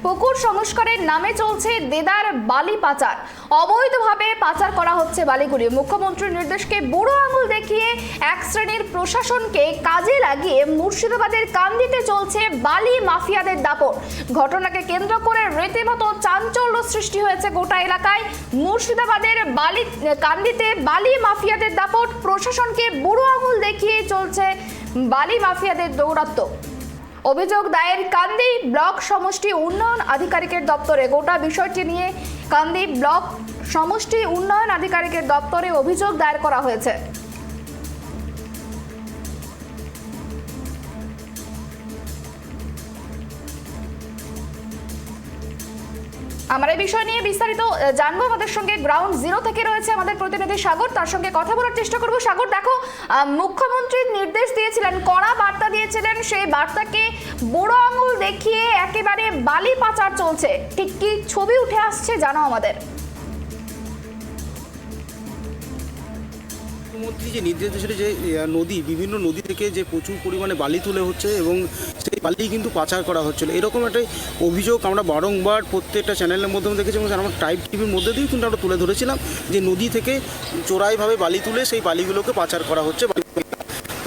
পুকুর সংস্কারের নামে চলছে দেদার বালি পাচার। অবৈধভাবে পাচার করা হচ্ছে বালিগুলি। মুখ্যমন্ত্রীর নির্দেশকে বুড়ো আঙুল দেখিয়ে এক শ্রেণীর প্রশাসনকে কাজে লাগিয়ে মুর্শিদাবাদের কান্দিতে চলছে বালি মাফিয়াদের দাপট। ঘটনাকে কেন্দ্র করে রীতিমতো চাঞ্চল্য সৃষ্টি হয়েছে গোটা এলাকায়। মুর্শিদাবাদের কান্দিতে বালি মাফিয়াদের দাপট। প্রশাসনকে বুড়ো আঙুল দেখিয়ে চলছে বালি মাফিয়াদের দৌরাত্ম্য। অভিযোগ দায়ের কান্দি ব্লক সমষ্টি উন্নয়ন আধিকারিকের দপ্তরে। গোটা বিষয়টি নিয়ে কান্দি ব্লক সমষ্টি উন্নয়ন আধিকারিকের দপ্তরে অভিযোগ দায়ের করা হয়েছে। আমরা এই বিষয় নিয়ে বিস্তারিত জানবো। আমাদের সঙ্গে গ্রাউন্ড জিরো থেকে রয়েছে আমাদের প্রতিনিধি সাগর, তার সঙ্গে কথা বলার চেষ্টা করব। সাগর, দেখো, মুখ্যমন্ত্রী নির্দেশ দিয়েছিলেন, কড়া বার্তা দিয়েছিলেন, সেই বার্তাকে বুড়ো আঙুল দেখিয়ে একেবারে বালি পাচার চলছে। ঠিক কি ছবি উঠে আসছে জানো আমাদের? মুখ্যমন্ত্রী যে নির্দেশ দিয়েছিল যে বিভিন্ন নদী থেকে যে প্রচুর পরিমাণে বালি তুলে হচ্ছে এবং সেই বালি কিন্তু পাচার করা হচ্ছিল, এরকম একটা অভিযোগ আমরা বারংবার প্রত্যেকটা চ্যানেলের মাধ্যমে দেখেছি এবং আমরা ট্রাইব টিভির মধ্যে দিয়েও কিন্তু আমরা তুলে ধরেছিলাম যে নদী থেকে চোরাইভাবে বালি তুলে সেই বালিগুলোকে পাচার করা হচ্ছে।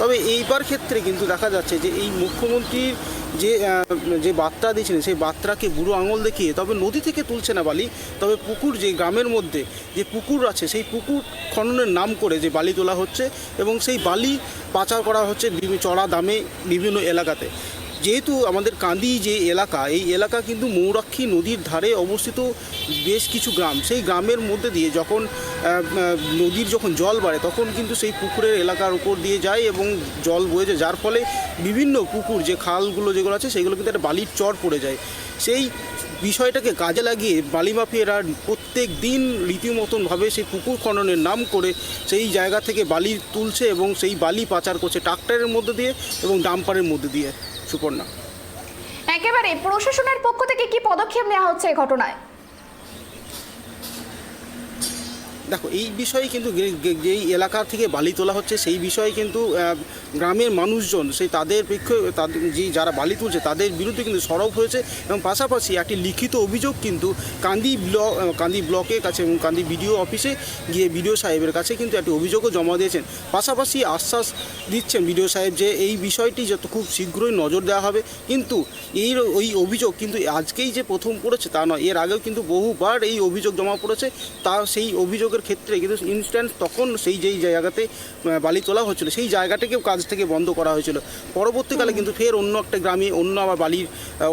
তবে এইবার ক্ষেত্রে কিন্তু দেখা যাচ্ছে যে এই মুখ্যমন্ত্রীর যে বার্তা দিয়েছিলেন সেই বার্তাকে বুড়ো আঙুল দেখিয়ে তবে নদী থেকে তুলছে না বালি, তবে পুকুর, যে গ্রামের মধ্যে যে পুকুর আছে সেই পুকুর খননের নাম করে যে বালি তোলা হচ্ছে এবং সেই বালি পাচার করা হচ্ছে চড়া দামে বিভিন্ন এলাকাতে। যেহেতু আমাদের কান্দি যে এলাকা, এই এলাকা কিন্তু মৌরাক্ষী নদীর ধারে অবস্থিত বেশ কিছু গ্রাম। সেই গ্রামের মধ্যে দিয়ে যখন নদীর যখন জল বাড়ে তখন কিন্তু সেই পুকুরের এলাকার উপর দিয়ে যায় এবং জল বয়ে যায়, যার ফলে বিভিন্ন পুকুর যে খালগুলো যেগুলো আছে সেগুলো কিন্তু একটা বালির চর পড়ে যায়। সেই বিষয়টাকে কাজে লাগিয়ে বালি মাফিয়ারা প্রত্যেক দিন রীতিমতনভাবে সেই পুকুর খননের নাম করে সেই জায়গা থেকে বালি তুলছে এবং সেই বালি পাচার করছে ট্রাক্টরের মধ্যে দিয়ে এবং ডাম্পারের মধ্যে দিয়ে। সুপর্ণা, একেবারে প্রশাসনের পক্ষ থেকে কি পদক্ষেপ নেওয়া হচ্ছে এই ঘটনায়? দেখো, এই বিষয়ে কিন্তু যেই এলাকা থেকে বালি তোলা হচ্ছে সেই বিষয়ে কিন্তু গ্রামের মানুষজন সেই তাদের যারা বালি তুলছে তাদের বিরুদ্ধে কিন্তু সরব হয়েছে এবং পাশাপাশি একটি লিখিত অভিযোগ কিন্তু কান্দি ব্লকের কাছে এবং কান্দি বিডিও অফিসে গিয়ে বিডিও সাহেবের কাছে কিন্তু একটি অভিযোগও জমা দিয়েছেন। পাশাপাশি আশ্বাস দিচ্ছেন বিডিও সাহেব যে এই বিষয়টি যত খুব শীঘ্রই নজর দেওয়া হবে। কিন্তু ওই অভিযোগ কিন্তু আজকেই যে প্রথম পড়েছে তা নয়, এর আগেও কিন্তু বহুবার এই অভিযোগ জমা পড়েছে। সেই অভিযোগের ক্ষেত্রে কিন্তু ইনস্ট্যান্ট তখন যেই জায়গাতে বালি তোলা হচ্ছিল সেই জায়গাটাকেও কাজ থেকে বন্ধ করা হয়েছিল। পরবর্তীকালে কিন্তু ফের অন্য একটা গ্রামে আবার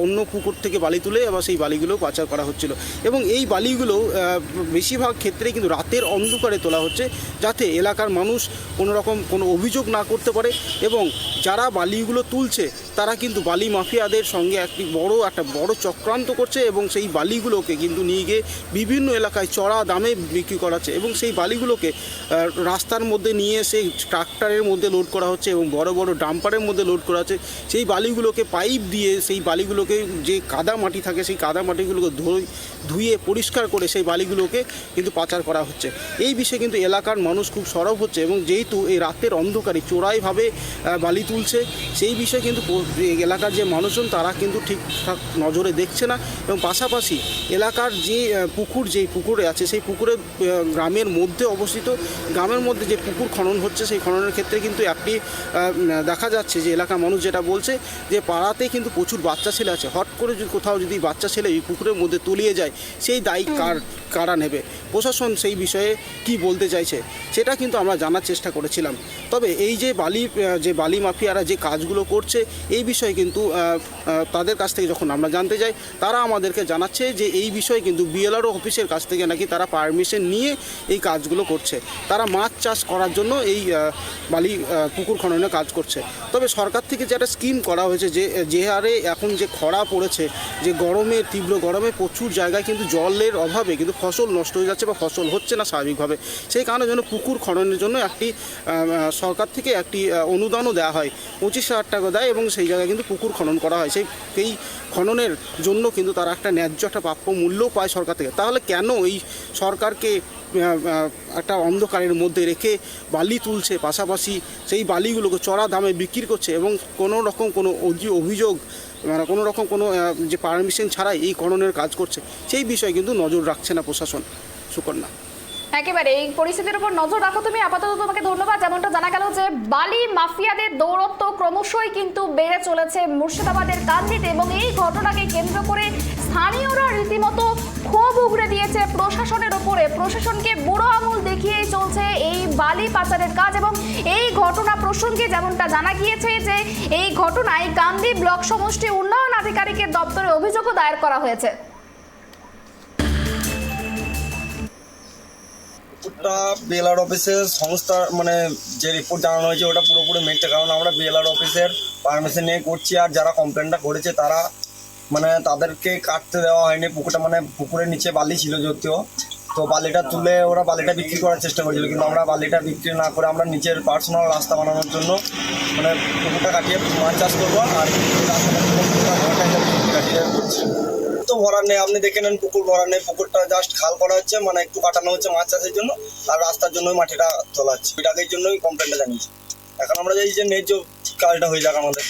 অন্য পুকুর থেকে বালি তুলে আবার সেই বালিগুলো পাচার করা হচ্ছিল এবং এই বালিগুলো বেশিরভাগ ক্ষেত্রে কিন্তু রাতের অন্ধকারে তোলা হচ্ছে যাতে এলাকার মানুষ কোনো অভিযোগ না করতে পারে এবং যারা বালিগুলো তুলছে তারা কিন্তু বালি মাফিয়াদের সঙ্গে একটা বড় চক্রান্ত করছে এবং সেই বালিগুলোকে কিন্তু নিয়ে গিয়ে বিভিন্ন এলাকায় চড়া দামে বিক্রি করাচ্ছে এবং সেই বালিগুলোকে রাস্তার মধ্যে নিয়ে এসে ট্রাক্টরের মধ্যে লোড করা হচ্ছে এবং বড় বড় ডাম্পারের মধ্যে লোড করা হচ্ছে। সেই বালিগুলোকে পাইপ দিয়ে সেই বালিগুলোকে যে কাদা মাটি থাকে সেই কাদা মাটিগুলোকে ধুয়ে পরিষ্কার করে সেই বালিগুলোকে কিন্তু পাচার করা হচ্ছে। এই বিষয়ে কিন্তু এলাকার মানুষ খুব সরব হচ্ছে এবং যেহেতু এই রাতের অন্ধকারে চোরাইভাবে বালি তুলছে সেই বিষয়ে কিন্তু এলাকার যে মানুষজন তারা কিন্তু ঠিকঠাক নজরে দেখছে না এবং পাশাপাশি এলাকার যে পুকুরে আছে সেই পুকুরে গ্রামের মধ্যে অবস্থিত গ্রামের মধ্যে যে পুকুর খনন হচ্ছে সেই খননের ক্ষেত্রে কিন্তু একটি দেখা যাচ্ছে যে এলাকার মানুষ যেটা বলছে যে পাড়াতে কিন্তু প্রচুর বাচ্চা ছেলে আছে, হট করে যদি কোথাও যদি বাচ্চা ছেলে এই পুকুরের মধ্যে তলিয়ে যায় সেই দায়ী কারা নেবে? প্রশাসন সেই বিষয়ে কি বলতে চাইছে সেটা কিন্তু আমরা জানার চেষ্টা করেছিলাম। তবে এই যে বালি মাফিয়ারা যে কাজগুলো করছে এই বিষয়ে কিন্তু তাদের কাছ থেকে যখন আমরা জানতে যাই তারা আমাদেরকে জানাচ্ছে যে এই বিষয়ে কিন্তু বিএলআরও অফিসের কাছ থেকে নাকি তারা পারমিশন নিয়ে এই কাজগুলো করছে। তারা মাছ চাষ করার জন্য এই বালি পুকুর খননে কাজ করছে। তবে সরকার থেকে যে একটা স্কিম করা হয়েছে যে হারে এখন যে খরা পড়েছে, যে তীব্র গরমে প্রচুর জায়গায় কিন্তু জলের অভাবে কিন্তু ফসল নষ্ট হয়ে যাচ্ছে বা ফসল হচ্ছে না স্বাভাবিকভাবে, সেই কারণের জন্য পুকুর খননের জন্য একটি সরকার থেকে একটি অনুদানও দেওয়া হয়, 25,000 টাকা দেয় এবং সেই জায়গায় কিন্তু পুকুর খনন করা হয়। সেই খননের জন্য কিন্তু তারা একটা ন্যায্য একটা প্রাপ্য মূল্যও পায় সরকার থেকে। তাহলে কেন এই সরকারকে একটা অন্ধকারের মধ্যে রেখে বালি তুলছে, পাশাপাশি সেই বালিগুলোকে চড়া দামে বিক্রি করছে এবং কোনো রকম কোনো অভিযোগ মানে কোনো রকম কোনো যে পারমিশন ছাড়াই এই খননের কাজ করছে, সেই বিষয়ে কিন্তু নজর রাখছে না প্রশাসন। সুকন্যা, একেবারে এই পরিস্থিতির উপর নজর রাখো তুমি। আপাতত তোমাকে ধন্যবাদ। যেমনটা জানা গেল যে বালি মাফিয়াদের দৌরত্ব ক্রমশই কিন্তু বেড়ে চলেছে মুর্শিদাবাদের কান্দিতে, এবং এই ঘটনাকে কেন্দ্র করে স্থানীয়রা রীতিমতো ক্ষোভ উগড়ে দিয়েছে প্রশাসনের উপরে। প্রশাসনকে বুড়ো আঙুল দেখিয়েই চলছে এই বালি পাচারের কাজ, এবং এই ঘটনা প্রসঙ্গে যেমনটা জানা গিয়েছে যে এই ঘটনায় কান্দি ব্লক সমষ্টি উন্নয়ন আধিকারিকের দপ্তরে অভিযোগও দায়ের করা হয়েছে। ওটা বিএলআর অফিসের সংস্থা মানে যে রিপোর্ট জানানো হয়েছে ওটা পুরোপুরি মিথ্যে, কারণ আমরা বিএলআর অফিসের পারমিশন নিয়ে করছি। আর যারা কমপ্লেনটা করেছে তারা মানে তাদেরকে কাটতে দেওয়া হয়নি পুকুরটা, মানে পুকুরের নিচে বালি ছিল যদিও, তো বালিটা তুলে ওরা বালিটা বিক্রি করার চেষ্টা করেছিল, কিন্তু আমরা বালিটা বিক্রি না করে আমরা নিচের পার্সোনাল রাস্তা বানানোর জন্য মানে পুকুরটা কাটিয়ে মাছ চাষ করবো। আর কাটিয়ে করছি তো ভরার নেই, আপনি দেখে নেন পুকুর ভরার নেই, পুকুরটা জাস্ট খাল করা হচ্ছে, মানে একটু কাটানো হচ্ছে মাছ চাষের জন্য, আর রাস্তার জন্য মাটিটা তোলা হচ্ছে। ওইটাকের জন্যই কমপ্লেনটা জানিয়েছি। এখন আমরা চাইছি যে ন্যায্য কাজটা হয়ে যাক আমাদের।